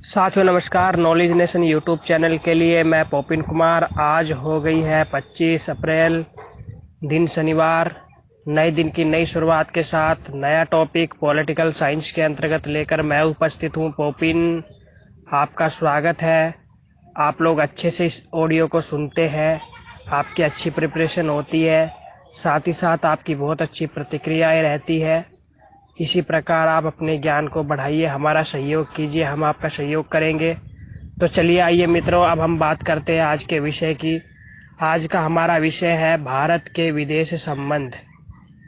साथियों नमस्कार। Knowledge nation YouTube channel के लिए मैं पोपिन कुमार। आज हो गई है 25 अप्रैल, दिन शनिवार। नए दिन की नई शुरुआत के साथ नया टॉपिक पॉलिटिकल साइंस के अंतर्गत लेकर मैं उपस्थित हूं। पोपिन, आपका स्वागत है। आप लोग अच्छे से इस ऑडियो को सुनते हैं, आपकी अच्छी प्रिपरेशन होती है, साथ ही साथ आपकी बहुत अच्छी प्रतिक्रियाएं रहती है। इसी प्रकार आप अपने ज्ञान को बढ़ाइए, हमारा सहयोग कीजिए, हम आपका सहयोग करेंगे। तो चलिए आइए मित्रों, अब हम बात करते हैं आज के विषय की। आज का हमारा विषय है भारत के विदेश संबंध,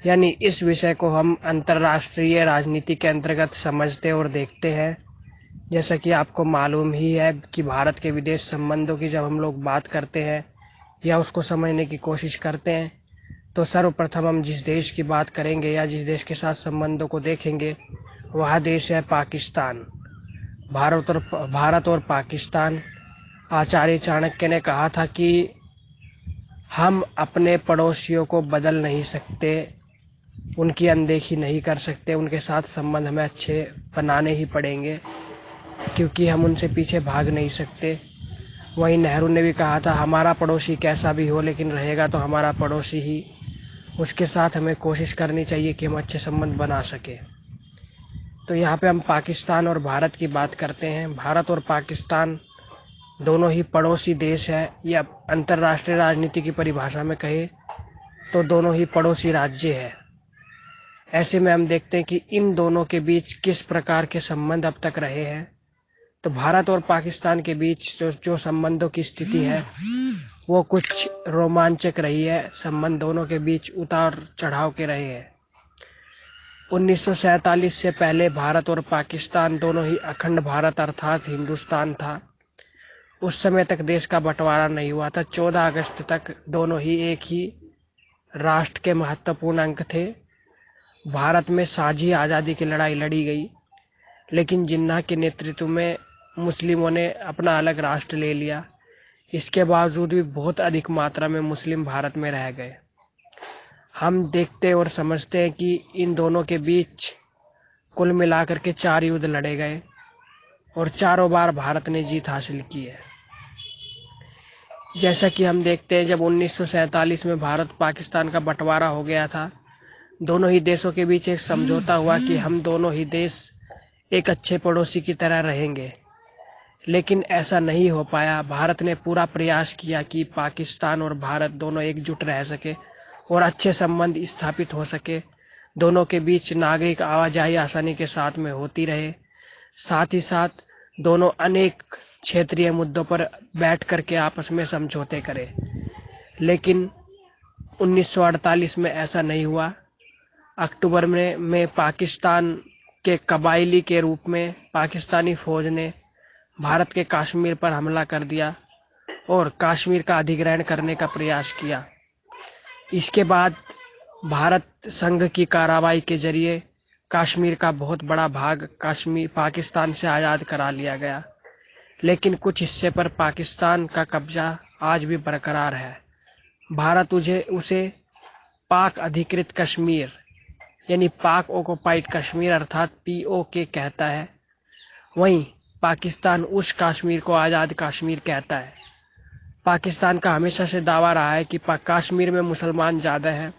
यानी इस विषय को हम अंतर्राष्ट्रीय राजनीति के अंतर्गत समझते और देखते हैं। जैसा कि आपको मालूम ही है कि भारत के विदेश संबंधों की जब हम लोग बात करते हैं या उसको समझने की कोशिश करते हैं, तो सर्वप्रथम हम जिस देश की बात करेंगे या जिस देश के साथ संबंधों को देखेंगे वह देश है पाकिस्तान। भारत और पाकिस्तान। आचार्य चाणक्य ने कहा था कि हम अपने पड़ोसियों को बदल नहीं सकते, उनकी अनदेखी नहीं कर सकते, उनके साथ संबंध हमें अच्छे बनाने ही पड़ेंगे, क्योंकि हम उनसे पीछे भाग नहीं सकते। वहीं नेहरू ने भी कहा था, हमारा पड़ोसी कैसा भी हो लेकिन रहेगा तो हमारा पड़ोसी ही, उसके साथ हमें कोशिश करनी चाहिए कि हम अच्छे संबंध बना सके। तो यहाँ पे हम पाकिस्तान और भारत की बात करते हैं। भारत और पाकिस्तान दोनों ही पड़ोसी देश है, या अंतर्राष्ट्रीय राजनीति की परिभाषा में कहे तो दोनों ही पड़ोसी राज्य है। ऐसे में हम देखते हैं कि इन दोनों के बीच किस प्रकार के संबंध अब तक रहे हैं। तो भारत और पाकिस्तान के बीच जो संबंधों की स्थिति है वो कुछ रोमांचक रही है। संबंध दोनों के बीच उतार चढ़ाव के रहे हैं। 1947 से पहले भारत और पाकिस्तान दोनों ही अखंड भारत अर्थात हिंदुस्तान था। उस समय तक देश का बंटवारा नहीं हुआ था। 14 अगस्त तक दोनों ही एक ही राष्ट्र के महत्वपूर्ण अंग थे। भारत में साझी आज़ादी की लड़ाई लड़ी गई, लेकिन जिन्ना के नेतृत्व में मुस्लिमों ने अपना अलग राष्ट्र ले लिया। इसके बावजूद भी बहुत अधिक मात्रा में मुस्लिम भारत में रह गए। हम देखते और समझते हैं कि इन दोनों के बीच कुल मिलाकर के 4 युद्ध लड़े गए और चारों बार भारत ने जीत हासिल की है। जैसा कि हम देखते हैं, जब 1947 में भारत पाकिस्तान का बंटवारा हो गया था, दोनों ही देशों के बीच एक समझौता हुआ कि हम दोनों ही देश एक अच्छे पड़ोसी की तरह रहेंगे, लेकिन ऐसा नहीं हो पाया। भारत ने पूरा प्रयास किया कि पाकिस्तान और भारत दोनों एकजुट रह सके और अच्छे संबंध स्थापित हो सके, दोनों के बीच नागरिक आवाजाही आसानी के साथ में होती रहे, साथ ही साथ दोनों अनेक क्षेत्रीय मुद्दों पर बैठ करके आपस में समझौते करें। लेकिन 1948 में ऐसा नहीं हुआ। अक्टूबर में पाकिस्तान के कबायली के रूप में पाकिस्तानी फौज ने भारत के कश्मीर पर हमला कर दिया और कश्मीर का अधिग्रहण करने का प्रयास किया। इसके बाद भारत संघ की कार्रवाई के जरिए कश्मीर का बहुत बड़ा भाग कश्मीर पाकिस्तान से आज़ाद करा लिया गया, लेकिन कुछ हिस्से पर पाकिस्तान का कब्जा आज भी बरकरार है। भारत उसे पाक अधिकृत कश्मीर यानी पाक ऑक्युपाइड कश्मीर अर्थात POK कहता है। वहीं पाकिस्तान उस कश्मीर को आज़ाद कश्मीर कहता है। पाकिस्तान का हमेशा से दावा रहा है कि कश्मीर में मुसलमान ज़्यादा हैं,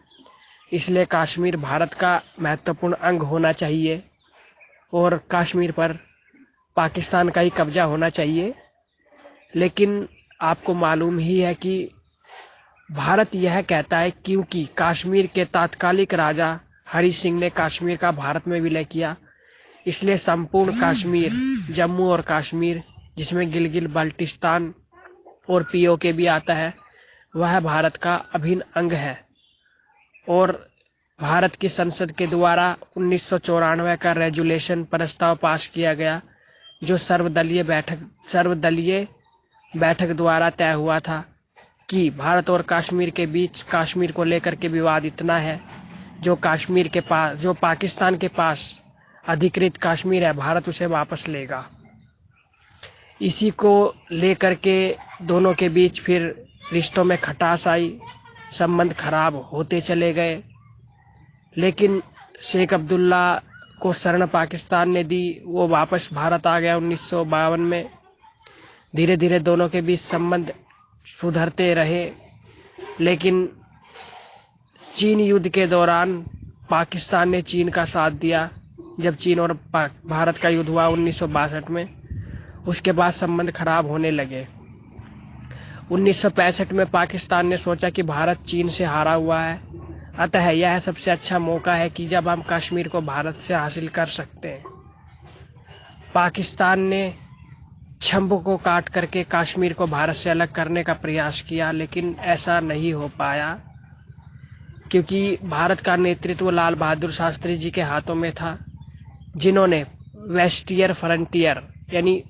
इसलिए कश्मीर भारत का महत्वपूर्ण अंग होना चाहिए और कश्मीर पर पाकिस्तान का ही कब्जा होना चाहिए। लेकिन आपको मालूम ही है कि भारत यह कहता है क्योंकि कश्मीर के तात्कालिक राजा हरि सिंह ने कश्मीर का भारत में विलय किया, इसलिए संपूर्ण कश्मीर, जम्मू और कश्मीर जिसमें गिलगित बाल्टिस्तान और POK भी आता है, वह भारत का अभिन्न अंग है। और भारत की संसद के द्वारा 1994 का रेजुलेशन प्रस्ताव पास किया गया, जो सर्वदलीय बैठक द्वारा तय हुआ था कि भारत और कश्मीर के बीच कश्मीर को लेकर के विवाद इतना है, जो पाकिस्तान के पास अधिकृत कश्मीर है, भारत उसे वापस लेगा। इसी को लेकर के दोनों के बीच फिर रिश्तों में खटास आई, संबंध खराब होते चले गए। लेकिन शेख अब्दुल्ला को शरण पाकिस्तान ने दी, वो वापस भारत आ गया 1952 में। धीरे धीरे दोनों के बीच संबंध सुधरते रहे, लेकिन चीन युद्ध के दौरान पाकिस्तान ने चीन का साथ दिया। जब चीन और भारत का युद्ध हुआ 1962 में, उसके बाद संबंध खराब होने लगे। 1965 में पाकिस्तान ने सोचा कि भारत चीन से हारा हुआ है, अतः यह सबसे अच्छा मौका है कि जब हम कश्मीर को भारत से हासिल कर सकते हैं। पाकिस्तान ने छंब को काट करके कश्मीर को भारत से अलग करने का प्रयास किया, लेकिन ऐसा नहीं हो पाया, क्योंकि भारत का नेतृत्व लाल बहादुर शास्त्री जी के हाथों में था, जिन्होंने वेस्टियर फ्रंटियर यानी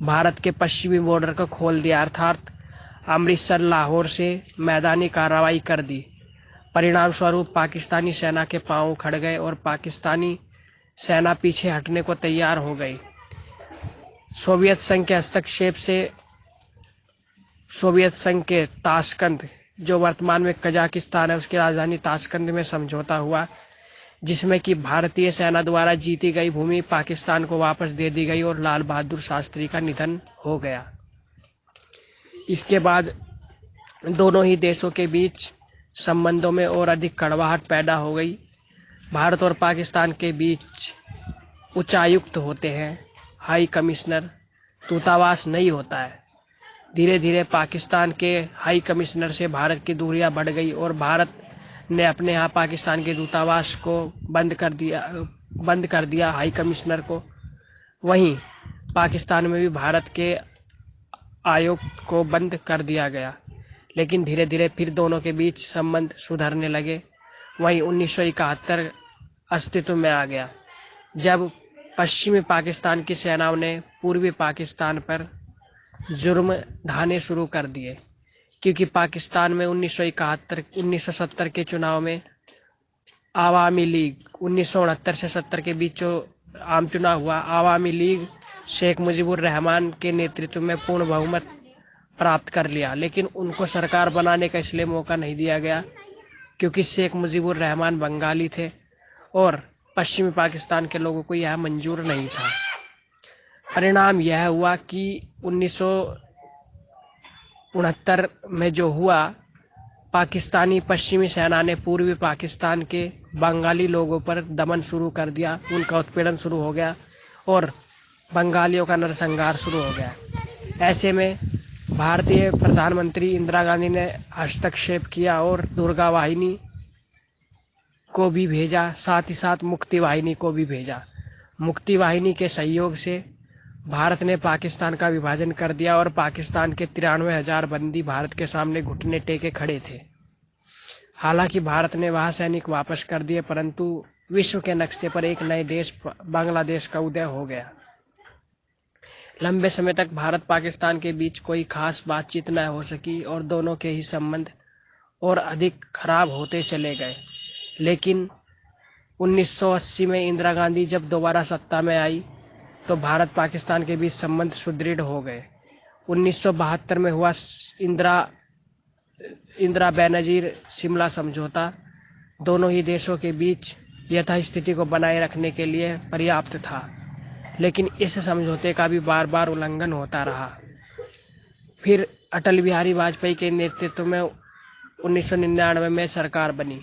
भारत के पश्चिमी बॉर्डर को खोल दिया, अर्थात अमृतसर लाहौर से मैदानी कार्रवाई कर दी। परिणाम स्वरूप पाकिस्तानी सेना के पांव उखड़ गए और पाकिस्तानी सेना पीछे हटने को तैयार हो गई। सोवियत संघ के हस्तक्षेप से सोवियत संघ के ताशकंद, जो वर्तमान में कजाकिस्तान है, उसकी राजधानी ताशकंद में समझौता हुआ, जिसमें कि भारतीय सेना द्वारा जीती गई भूमि पाकिस्तान को वापस दे दी गई और लाल बहादुर शास्त्री का निधन हो गया। इसके बाद दोनों ही देशों के बीच संबंधों में और अधिक कड़वाहट पैदा हो गई। भारत और पाकिस्तान के बीच उच्चायुक्त होते हैं, हाई कमिश्नर, दूतावास नहीं होता है। धीरे धीरे पाकिस्तान के हाई कमिश्नर से भारत की दूरियां बढ़ गई और भारत ने अपने यहाँ पाकिस्तान के दूतावास को बंद कर दिया हाई कमिश्नर को। वहीं पाकिस्तान में भी भारत के आयोग को बंद कर दिया गया, लेकिन धीरे धीरे फिर दोनों के बीच संबंध सुधरने लगे। वहीं 1971 अस्तित्व में आ गया, जब पश्चिमी पाकिस्तान की सेनाओं ने पूर्वी पाकिस्तान पर जुर्म ढाने शुरू कर दिए, क्योंकि पाकिस्तान में 1970 के चुनाव में आवामी लीग 1969 से 70 के बीच जो आम चुनाव हुआ, आवामी लीग शेख मुजीबुर रहमान के नेतृत्व में पूर्ण बहुमत प्राप्त कर लिया, लेकिन उनको सरकार बनाने का इसलिए मौका नहीं दिया गया क्योंकि शेख मुजीबुर रहमान बंगाली थे और पश्चिमी पाकिस्तान के लोगों को यह मंजूर नहीं था। परिणाम यह हुआ कि 1969 में जो हुआ, पाकिस्तानी पश्चिमी सेना ने पूर्वी पाकिस्तान के बंगाली लोगों पर दमन शुरू कर दिया, उनका उत्पीड़न शुरू हो गया और बंगालियों का नरसंहार शुरू हो गया। ऐसे में भारतीय प्रधानमंत्री इंदिरा गांधी ने हस्तक्षेप किया और दुर्गा वाहिनी को भी भेजा, साथ ही साथ मुक्ति वाहिनी को भी भेजा। मुक्ति वाहिनी के सहयोग से भारत ने पाकिस्तान का विभाजन कर दिया और पाकिस्तान के 93,000 बंदी भारत के सामने घुटने टेके खड़े थे। हालांकि भारत ने वहां सैनिक वापस कर दिए, परंतु विश्व के नक्शे पर एक नए देश बांग्लादेश का उदय हो गया। लंबे समय तक भारत पाकिस्तान के बीच कोई खास बातचीत न हो सकी और दोनों के ही संबंध और अधिक खराब होते चले गए। लेकिन 1980 में इंदिरा गांधी जब दोबारा सत्ता में आई तो भारत पाकिस्तान के बीच संबंध सुदृढ़ हो गए। 1972 में हुआ इंदिरा बेनजीर शिमला समझौता दोनों ही देशों के बीच यथास्थिति को बनाए रखने के लिए पर्याप्त था, लेकिन इस समझौते का भी बार बार उल्लंघन होता रहा। फिर अटल बिहारी वाजपेयी के नेतृत्व में 1999 में सरकार बनी,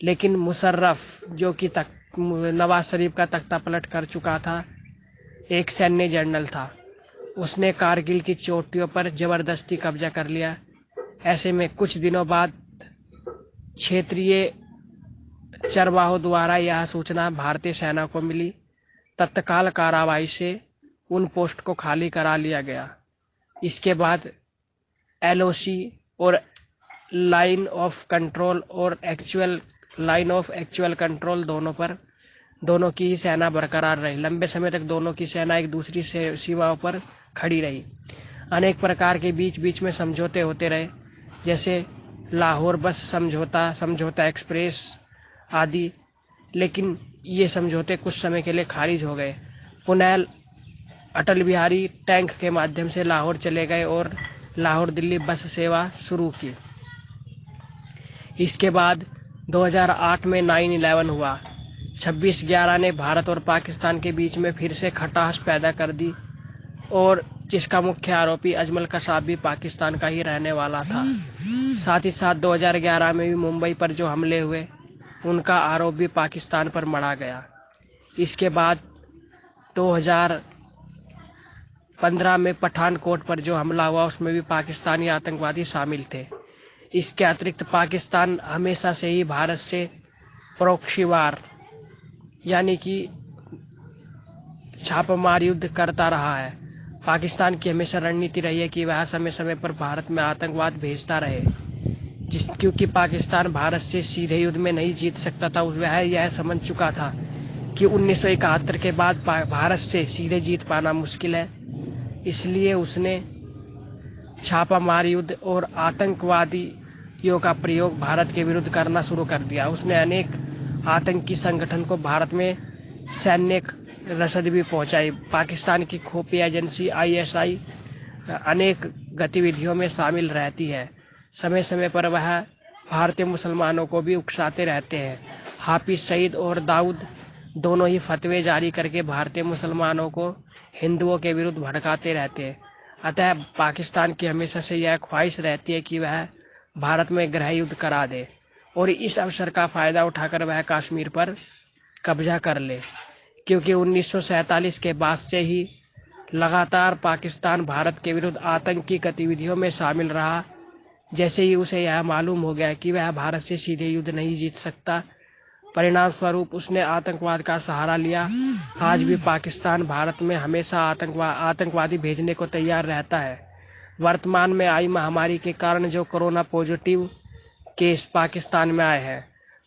लेकिन मुशर्रफ, जो कि नवाज शरीफ का तख्ता पलट कर चुका था, एक सैन्य जनरल था, उसने कारगिल की चोटियों पर जबरदस्ती कब्जा कर लिया। ऐसे में कुछ दिनों बाद क्षेत्रीय चरवाहों द्वारा यह सूचना भारतीय सेना को मिली। तत्काल कार्रवाई से उन पोस्ट को खाली करा लिया गया। इसके बाद LOC और लाइन ऑफ कंट्रोल और लाइन ऑफ एक्चुअल कंट्रोल दोनों की सेना बरकरार रही। लंबे समय तक दोनों की सेना एक दूसरी सीमाओं पर खड़ी रही। अनेक प्रकार के बीच में समझौते होते रहे, जैसे लाहौर बस समझौता एक्सप्रेस आदि, लेकिन ये समझौते कुछ समय के लिए खारिज हो गए। पुनः अटल बिहारी टैंक के माध्यम से लाहौर चले गए और लाहौर दिल्ली बस सेवा शुरू की। इसके बाद 2008 में 9/11 हुआ। 26/11 ने भारत और पाकिस्तान के बीच में फिर से खटास पैदा कर दी, और जिसका मुख्य आरोपी अजमल कसाब भी पाकिस्तान का ही रहने वाला था। साथ ही साथ 2011 में भी मुंबई पर जो हमले हुए, उनका आरोप भी पाकिस्तान पर मढ़ा गया। इसके बाद 2015 में पठानकोट पर जो हमला हुआ, उसमें भी पाकिस्तानी आतंकवादी शामिल थे। इसके अतिरिक्त पाकिस्तान हमेशा से ही भारत से प्रॉक्सी वार यानी कि छापामार युद्ध करता रहा है। पाकिस्तान की हमेशा रणनीति रही है कि वह समय समय पर भारत में आतंकवाद भेजता रहे, क्योंकि पाकिस्तान भारत से सीधे युद्ध में नहीं जीत सकता था। वह यह समझ चुका था कि 1971 के बाद भारत से सीधे जीत पाना मुश्किल है, इसलिए उसने छापामार युद्ध और आतंकवादियों का प्रयोग भारत के विरुद्ध करना शुरू कर दिया। उसने अनेक आतंकी संगठन को भारत में सैन्य रसद भी पहुंचाई। पाकिस्तान की खुफिया एजेंसी ISI अनेक गतिविधियों में शामिल रहती है। समय समय पर वह भारतीय मुसलमानों को भी उकसाते रहते हैं। हाफिज सईद और दाऊद दोनों ही फतवे जारी करके भारतीय मुसलमानों को हिंदुओं के विरुद्ध भड़काते रहते हैं। अतः पाकिस्तान की हमेशा से यह ख्वाहिश रहती है कि वह भारत में गृह युद्ध करा दे और इस अवसर का फायदा उठाकर वह कश्मीर पर कब्जा कर ले, क्योंकि 1947 के बाद से ही लगातार पाकिस्तान भारत के विरुद्ध आतंकी गतिविधियों में शामिल रहा। जैसे ही उसे यह मालूम हो गया कि वह भारत से सीधे युद्ध नहीं जीत सकता, परिणाम स्वरूप उसने आतंकवाद का सहारा लिया। आज भी पाकिस्तान भारत में हमेशा आतंकवादी भेजने को तैयार रहता है। वर्तमान में आई महामारी के कारण जो कोरोना पॉजिटिव केस पाकिस्तान में आए हैं,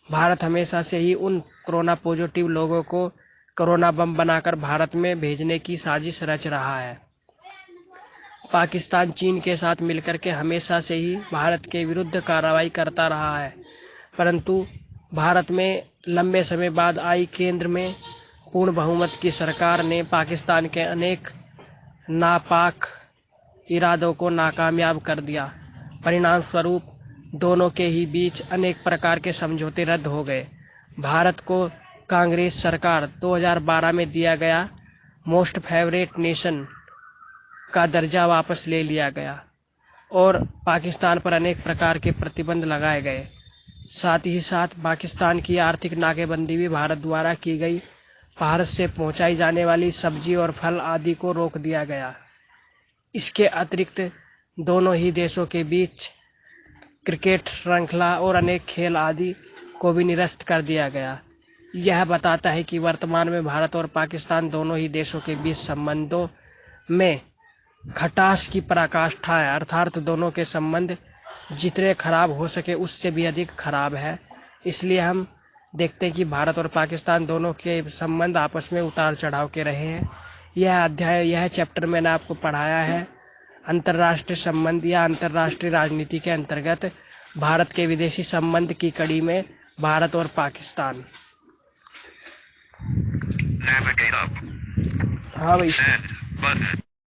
भारत हमेशा से ही उन कोरोना पॉजिटिव लोगों को कोरोना बम बनाकर भारत में भेजने की साजिश रच रहा है। पाकिस्तान चीन के साथ मिलकर के हमेशा से ही भारत के विरुद्ध कार्रवाई करता रहा है, परंतु भारत में लंबे समय बाद आई केंद्र में पूर्ण बहुमत की सरकार ने पाकिस्तान के अनेक नापाक इरादों को नाकामयाब कर दिया। परिणाम स्वरूप दोनों के ही बीच अनेक प्रकार के समझौते रद्द हो गए। भारत को कांग्रेस सरकार 2012 में दिया गया मोस्ट फेवरेट नेशन का दर्जा वापस ले लिया गया और पाकिस्तान पर अनेक प्रकार के प्रतिबंध लगाए गए। साथ ही साथ पाकिस्तान की आर्थिक नाकेबंदी भी भारत द्वारा की गई। भारत से पहुंचाई जाने वाली सब्जी और फल आदि को रोक दिया गया। इसके अतिरिक्त दोनों ही देशों के बीच क्रिकेट श्रृंखला और अनेक खेल आदि को भी निरस्त कर दिया गया। यह बताता है कि वर्तमान में भारत और पाकिस्तान दोनों ही देशों के बीच संबंधों में खटास की पराकाष्ठा है, अर्थात दोनों के संबंध जितने खराब हो सके उससे भी अधिक खराब है। इसलिए हम देखते हैं कि भारत और पाकिस्तान दोनों के संबंध आपस में उतार चढ़ाव के रहे हैं। यह चैप्टर मैंने आपको पढ़ाया है अंतर्राष्ट्रीय संबंध या अंतर्राष्ट्रीय राजनीति के अंतर्गत भारत के विदेशी संबंध की कड़ी में भारत और पाकिस्तान। हाँ भाई।